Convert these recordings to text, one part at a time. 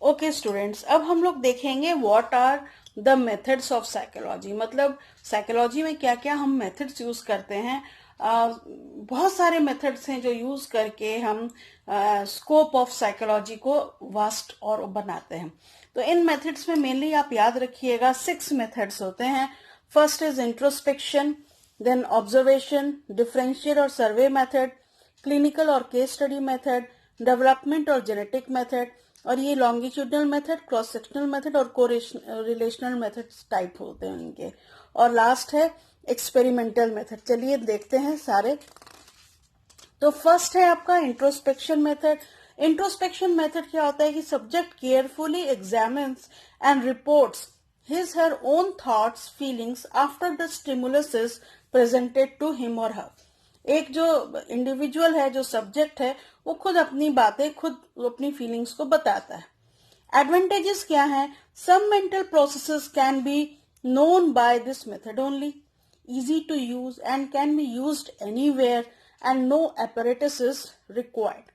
Okay students, अब हम लोग देखेंगे what are the methods of psychology. मतलब साइकोलॉजी में क्या क्या हम मेथड्स यूज करते हैं। बहुत सारे मेथड्स हैं जो यूज करके हम स्कोप ऑफ साइकोलॉजी को वास्ट और बनाते हैं। तो इन मेथड्स में मेनली आप याद रखिएगा 6 मेथड्स होते हैं। First is introspection, then observation, differential और सर्वे मेथड, क्लिनिकल और केस स्टडी मेथड, डेवलपमेंट और जेनेटिक मेथड, और ये longitudinal method, cross sectional method और को रिलेशनल मेथड टाइप होते हैं इनके। और लास्ट है एक्सपेरिमेंटल मेथड। चलिए देखते हैं सारे। तो फर्स्ट है आपका इंट्रोस्पेक्शन मेथड। इंट्रोस्पेक्शन मेथड क्या होता है कि subject carefully examines and reports his her own thoughts feelings after the stimulus is presented to him or her। एक जो इंडिविजुअल है, जो सब्जेक्ट है, वो खुद अपनी बातें, खुद अपनी फीलिंग्स को बताता है। एडवांटेजेस क्या है? Some mental processes can be known by this method only, easy to use and can be used anywhere and no apparatus is required।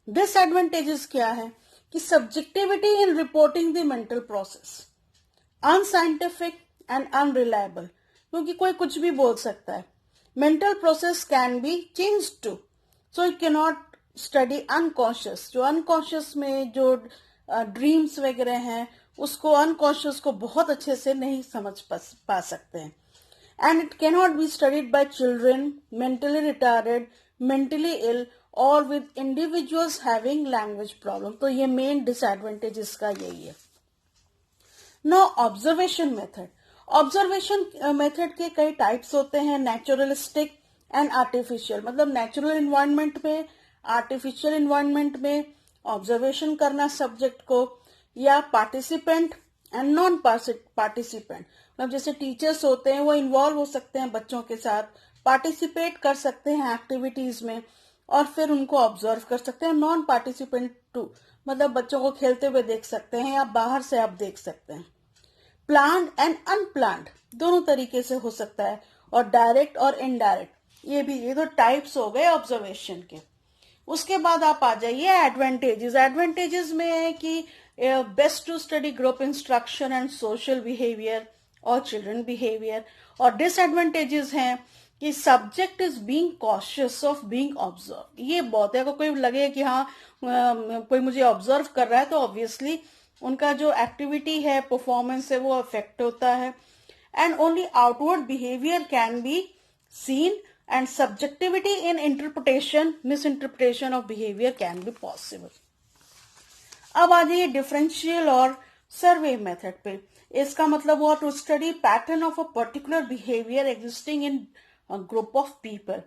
Disadvantages क्या है कि subjectivity in reporting the mental process, unscientific and unreliable, क्योंकि कोई कुछ भी बोल सकता है। Mental process can be change too, so it can not study unconscious. जो अनकॉन्शियस में जो ड्रीम्स वगैरह हैं, उसको अनकॉन्शियस को बहुत अच्छे से नहीं समझ पा सकते हैं। And it can not be studied by children, mentally retarded, mentally ill और with individuals having language problem. तो ये मेन डिसएडवांटेज इसका यही है। No observation method. Observation method के कई टाइप्स होते हैं, नेचुरलिस्टिक एंड आर्टिफिशियल। मतलब नेचुरल इन्वायरमेंट में, आर्टिफिशियल इन्वायरमेंट में ऑब्जर्वेशन करना सब्जेक्ट को, या पार्टिसिपेंट एंड नॉन पार्टिसिपेंट। मतलब जैसे टीचर्स होते हैं, वो इन्वॉल्व हो सकते हैं बच्चों के साथ, पार्टिसिपेट कर सकते हैं एक्टिविटीज में, और फिर उनको ऑब्जर्व कर सकते हैं। नॉन पार्टिसिपेंट टू, मतलब बच्चों को खेलते हुए देख सकते हैं या बाहर से आप देख सकते हैं। प्लान्ड एंड अनप्लान्ड दोनों तरीके से हो सकता है, और डायरेक्ट और इनडायरेक्ट, ये तो टाइप्स हो गए ऑब्जर्वेशन के। उसके बाद आप आ जाइए एडवांटेजेस। एडवांटेजेस में है कि best to study group instruction and social behaviour और चिल्ड्रन बिहेवियर। और डिसएडवांटेजेस हैं कि subject is being cautious of being observe. ये बहुत है। अगर कोई लगे कि हाँ कोई मुझे ऑब्जर्व कर रहा है, तो ऑब्वियसली उनका जो एक्टिविटी है, परफॉर्मेंस है, वो अफेक्ट होता है। And only outward behaviour can be seen and subjectivity in interpretation, miss interpretation of behaviour can be possible. अब आ जाइए डिफरेंशियल और सर्वे मेथड पे। इसका मतलब हुआ to study pattern of a particular behaviour existing in group of people.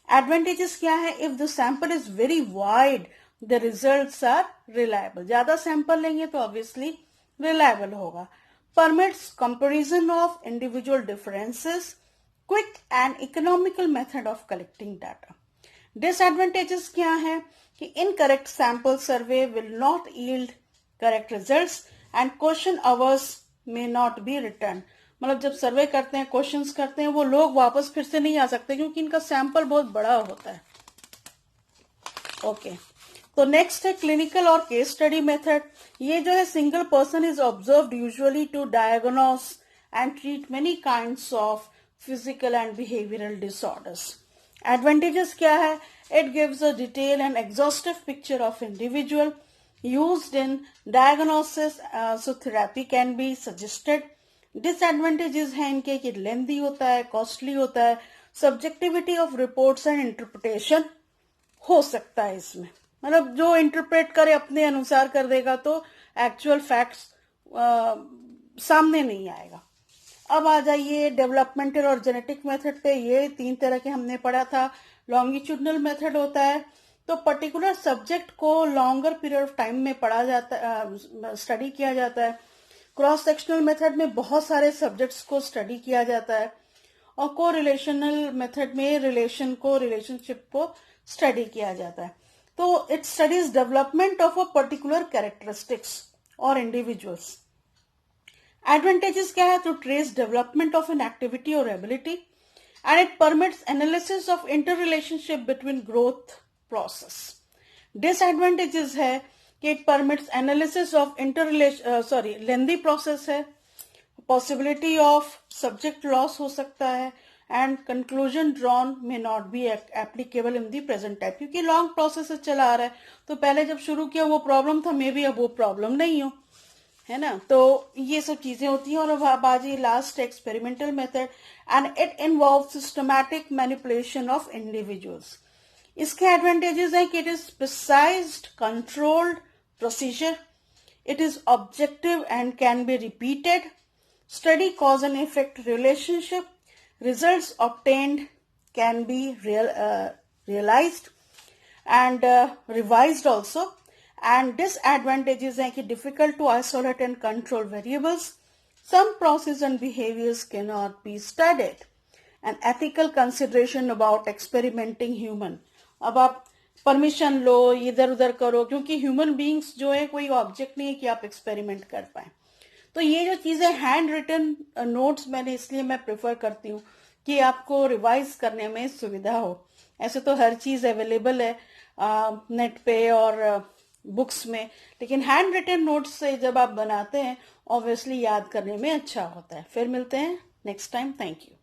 Advantages क्या है? If the sample is very wide the results are reliable. ज्यादा सैंपल लेंगे तो ऑब्वियसली रिलायबल होगा। Permits comparison of individual differences, quick and economical method of collecting data. Disadvantages क्या है कि incorrect sample survey will not yield correct results and questionnaires may not be return. मतलब जब सर्वे करते हैं, क्वेश्चंस करते हैं, वो लोग वापस फिर से नहीं आ सकते क्योंकि इनका सैंपल बहुत बड़ा होता है। ओके, तो नेक्स्ट है क्लिनिकल और केस स्टडी मेथड। ये जो है single person is observed usually to diagnose and treat many kinds of physical and behavioural disorders. Advantages क्या है? It gives a detail and exhaustive picture of individual used in diagnosis, so therapy can be suggested। Disadvantages हैं इनके कि lengthy होता है, costly होता है, subjectivity of reports and interpretation हो सकता है इसमें। मतलब जो इंटरप्रेट करे अपने अनुसार कर देगा तो एक्चुअल फैक्ट्स सामने नहीं आएगा। अब आ जाइए डेवलपमेंटल और जेनेटिक मेथड पे। ये 3 तरह के हमने पढ़ा था। लॉन्गिट्यूडनल मेथड होता है तो पर्टिकुलर सब्जेक्ट को लॉन्गर पीरियड ऑफ टाइम में पढ़ा जाता है, स्टडी किया जाता है। क्रॉस सेक्शनल मेथड में बहुत सारे सब्जेक्ट्स को स्टडी किया जाता है, और को रिलेशनल मेथड में रिलेशनशिप को स्टडी किया जाता है। तो it studies development of a particular characteristics और इंडिविजुअल्स। एडवांटेजेस क्या है? To trace development of an activity और ability, and it permits analysis of inter relationship between growth process. Disadvantages है कि it permits analysis of lengthy process है, possibility of subject loss हो सकता है, and conclusion drawn may not be applicable in the present time, क्योंकि long process चला आ रहा है, तो पहले जब शुरू किया वो प्रॉब्लम था, मे बी अब वो प्रॉब्लम नहीं हो, है ना। तो ये सब चीजें होती हैं। और अब बाजी last experimental method, and it involve systematic manipulation of individuals. इसके एडवांटेजेस हैं कि it is precised controlled procedure, it is objective and can be repeated, study cause and effect relationship, results obtained can be realized and revised also, and disadvantages हैं कि difficult to isolate and control variables, some process and behaviors cannot be studied, and ethical consideration about experimenting human। अब आप permission लो, इधर उधर करो, क्योंकि human beings जो है कोई ऑब्जेक्ट नहीं है कि आप एक्सपेरिमेंट कर पाए। तो ये जो चीजें हैंड रिटन नोट्स मैंने इसलिए मैं प्रेफर करती हूँ कि आपको रिवाइज करने में सुविधा हो। ऐसे तो हर चीज अवेलेबल है नेट पे और बुक्स में, लेकिन हैंड रिटन नोट्स से जब आप बनाते हैं ऑब्वियसली याद करने में अच्छा होता है। फिर मिलते हैं नेक्स्ट टाइम। Thank you.